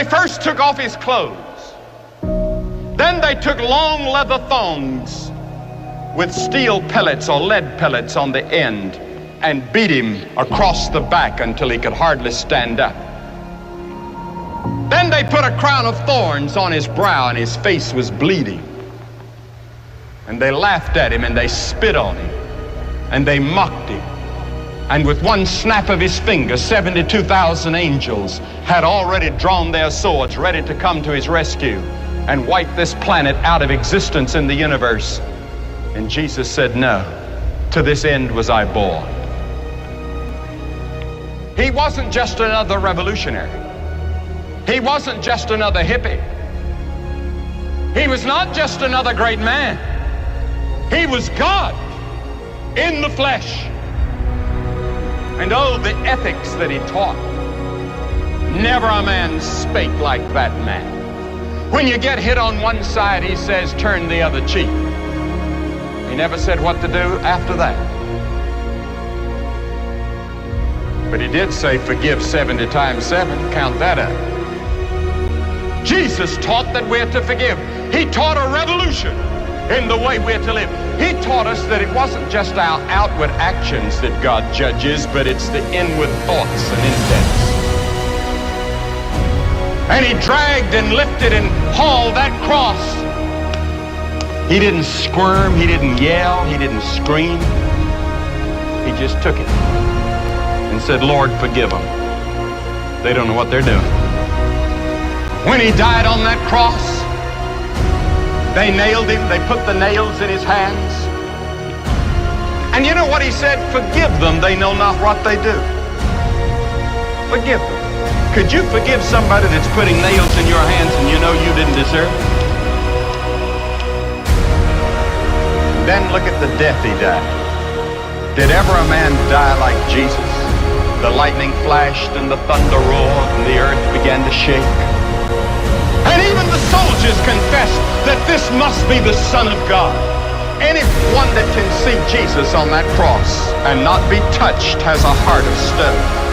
They first took off his clothes. Then they took long leather thongs with steel pellets or lead pellets on the end and beat him across the back until he could hardly stand up. Then they put a crown of thorns on his brow and his face was bleeding. And they laughed at him and they spit on him and they mocked him. And with one snap of his finger, 72,000 angels had already drawn their swords ready to come to his rescue and wipe this planet out of existence in the universe. And Jesus said, no, to this end was I born. He wasn't just another revolutionary. He wasn't just another hippie. He was not just another great man. He was God in the flesh. And oh, the ethics that he taught. Never a man spake like that man. When you get hit on one side, he says, turn the other cheek. He never said what to do after that. But he did say, forgive 70 times 7. Count that up. Jesus taught that we're to forgive. He taught a revolution in the way we're to live. He taught us that it wasn't just our outward actions that God judges, but it's the inward thoughts and intents. And he dragged and lifted and hauled that cross. He didn't squirm, he didn't yell, he didn't scream. He just took it and said, Lord, forgive them. They don't know what they're doing. When he died on that cross, they nailed him, they put the nails in his hands. And you know what he said? Forgive them, they know not what they do. Forgive them. Could you forgive somebody that's putting nails in your hands and you know you didn't deserve it? Then look at the death he died. Did ever a man die like Jesus? The lightning flashed and the thunder roared and the earth began to shake. And even the soldiers confessed that this must be the Son of God. Anyone that can see Jesus on that cross and not be touched has a heart of stone.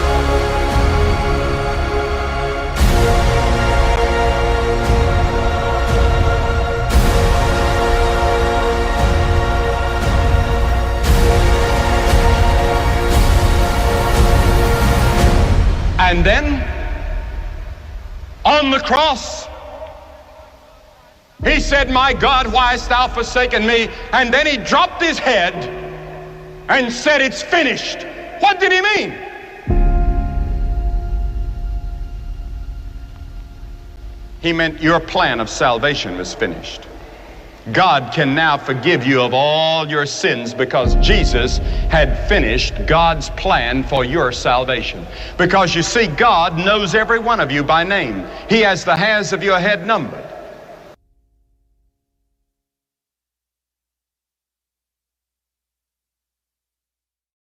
And then, on the cross, he said, my God, why hast thou forsaken me? And then he dropped his head and said, it's finished. What did he mean? He meant your plan of salvation was finished. God can now forgive you of all your sins because Jesus had finished God's plan for your salvation. Because you see, God knows every one of you by name. He has the hairs of your head numbered.